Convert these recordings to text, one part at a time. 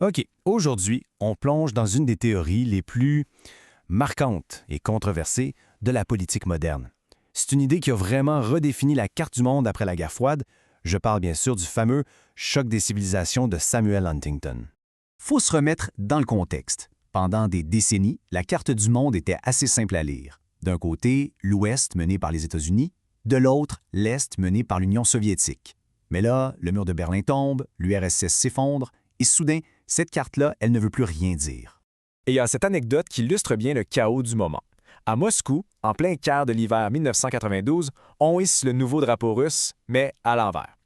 OK, aujourd'hui, on plonge dans une des théories les plus marquantes et controversées de la politique moderne. C'est une idée qui a vraiment redéfini la carte du monde après la guerre froide. Je parle bien sûr du fameux choc des civilisations de Samuel Huntington. Faut se remettre dans le contexte. Pendant des décennies, la carte du monde était assez simple à lire. D'un côté, l'Ouest mené par les États-Unis, de l'autre, l'Est mené par l'Union soviétique. Mais là, le mur de Berlin tombe, l'URSS s'effondre, et soudain, cette carte-là, elle ne veut plus rien dire. Et il y a cette anecdote qui illustre bien le chaos du moment. À Moscou, en plein quart de l'hiver 1992, on hisse le nouveau drapeau russe, mais à l'envers.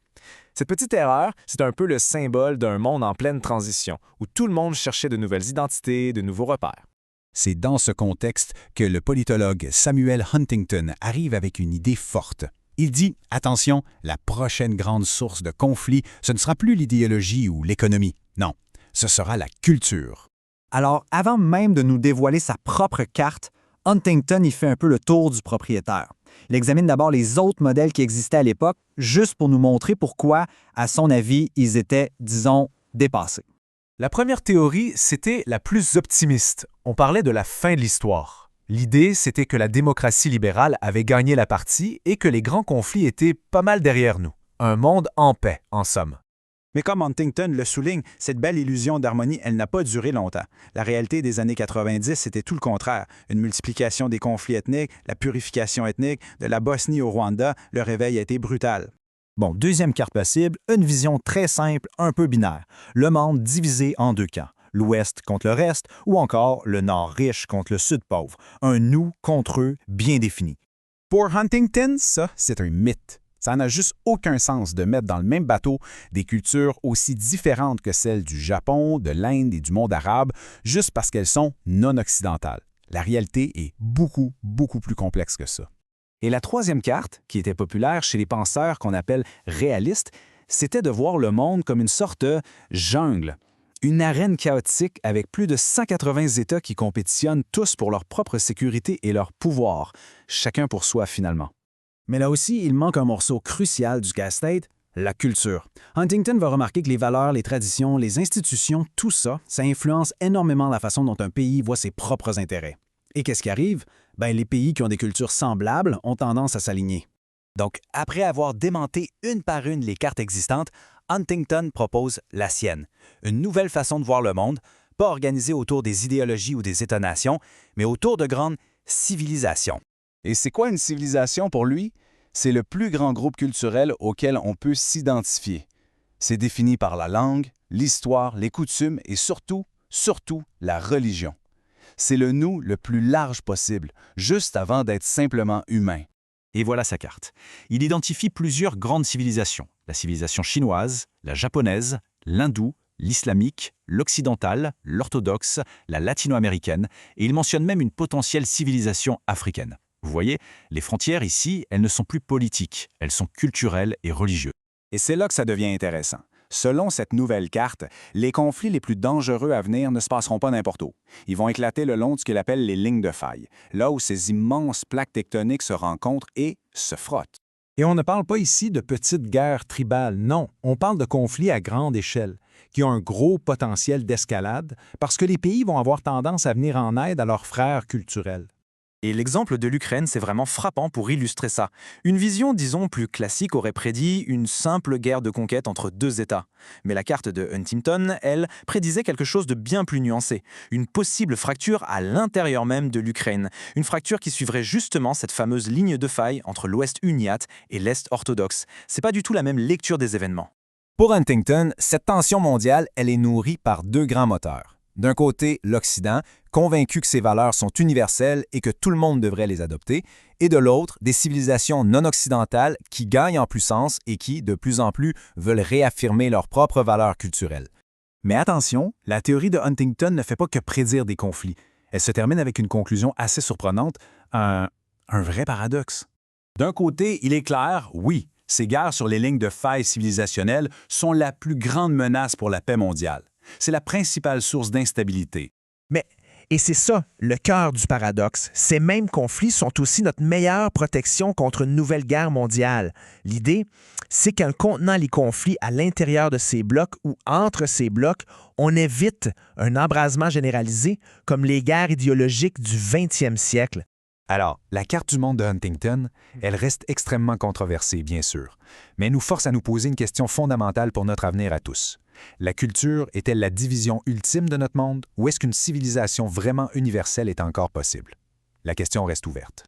Cette petite erreur, c'est un peu le symbole d'un monde en pleine transition, où tout le monde cherchait de nouvelles identités, de nouveaux repères. C'est dans ce contexte que le politologue Samuel Huntington arrive avec une idée forte. Il dit, attention, la prochaine grande source de conflit, ce ne sera plus l'idéologie ou l'économie. Non, ce sera la culture. Alors, avant même de nous dévoiler sa propre carte, Huntington y fait un peu le tour du propriétaire. Il examine d'abord les autres modèles qui existaient à l'époque, juste pour nous montrer pourquoi, à son avis, ils étaient, disons, dépassés. La première théorie, c'était la plus optimiste. On parlait de la fin de l'histoire. L'idée, c'était que la démocratie libérale avait gagné la partie et que les grands conflits étaient pas mal derrière nous. Un monde en paix, en somme. Mais comme Huntington le souligne, cette belle illusion d'harmonie, elle n'a pas duré longtemps. La réalité des années 90, c'était tout le contraire. Une multiplication des conflits ethniques, la purification ethnique, de la Bosnie au Rwanda, le réveil a été brutal. Bon, deuxième carte possible, une vision très simple, un peu binaire. Le monde divisé en deux camps. L'Ouest contre le reste, ou encore le Nord riche contre le Sud pauvre. Un nous contre eux bien défini. Pour Huntington, ça, c'est un mythe. Ça n'a juste aucun sens de mettre dans le même bateau des cultures aussi différentes que celles du Japon, de l'Inde et du monde arabe, juste parce qu'elles sont non occidentales. La réalité est beaucoup, beaucoup plus complexe que ça. Et la troisième carte, qui était populaire chez les penseurs qu'on appelle réalistes, c'était de voir le monde comme une sorte de jungle. Une arène chaotique avec plus de 180 États qui compétitionnent tous pour leur propre sécurité et leur pouvoir, chacun pour soi finalement. Mais là aussi, il manque un morceau crucial du casse-tête, la culture. Huntington va remarquer que les valeurs, les traditions, les institutions, tout ça, ça influence énormément la façon dont un pays voit ses propres intérêts. Et qu'est-ce qui arrive? Les pays qui ont des cultures semblables ont tendance à s'aligner. Donc, après avoir démantelé une par une les cartes existantes, Huntington propose la sienne. Une nouvelle façon de voir le monde, pas organisée autour des idéologies ou des États-nations, mais autour de grandes civilisations. Et c'est quoi une civilisation pour lui? C'est le plus grand groupe culturel auquel on peut s'identifier. C'est défini par la langue, l'histoire, les coutumes et surtout, la religion. C'est le nous le plus large possible, juste avant d'être simplement humain. Et voilà sa carte. Il identifie plusieurs grandes civilisations. La civilisation chinoise, la japonaise, l'hindoue, l'islamique, l'occidentale, l'orthodoxe, la latino-américaine, et il mentionne même une potentielle civilisation africaine. Vous voyez, les frontières ici, elles ne sont plus politiques, elles sont culturelles et religieuses. Et c'est là que ça devient intéressant. Selon cette nouvelle carte, les conflits les plus dangereux à venir ne se passeront pas n'importe où. Ils vont éclater le long de ce qu'il appelle les lignes de faille, là où ces immenses plaques tectoniques se rencontrent et se frottent. Et on ne parle pas ici de petites guerres tribales, non. On parle de conflits à grande échelle, qui ont un gros potentiel d'escalade, parce que les pays vont avoir tendance à venir en aide à leurs frères culturels. Et l'exemple de l'Ukraine, c'est vraiment frappant pour illustrer ça. Une vision, disons, plus classique aurait prédit une simple guerre de conquête entre deux États. Mais la carte de Huntington, elle, prédisait quelque chose de bien plus nuancé. Une possible fracture à l'intérieur même de l'Ukraine. Une fracture qui suivrait justement cette fameuse ligne de faille entre l'Ouest uniate et l'Est orthodoxe. C'est pas du tout la même lecture des événements. Pour Huntington, cette tension mondiale, elle est nourrie par deux grands moteurs. D'un côté, l'Occident, convaincu que ces valeurs sont universelles et que tout le monde devrait les adopter, et de l'autre, des civilisations non occidentales qui gagnent en puissance et qui, de plus en plus, veulent réaffirmer leurs propres valeurs culturelles. Mais attention, la théorie de Huntington ne fait pas que prédire des conflits. Elle se termine avec une conclusion assez surprenante, un vrai paradoxe. D'un côté, il est clair, oui, ces guerres sur les lignes de faille civilisationnelles sont la plus grande menace pour la paix mondiale. C'est la principale source d'instabilité. Mais Et c'est ça, le cœur du paradoxe. Ces mêmes conflits sont aussi notre meilleure protection contre une nouvelle guerre mondiale. L'idée, c'est qu'en contenant les conflits à l'intérieur de ces blocs ou entre ces blocs, on évite un embrasement généralisé comme les guerres idéologiques du 20e siècle. Alors, la carte du monde de Huntington, elle reste extrêmement controversée, bien sûr, mais elle nous force à nous poser une question fondamentale pour notre avenir à tous. La culture est-elle la division ultime de notre monde ou est-ce qu'une civilisation vraiment universelle est encore possible? La question reste ouverte.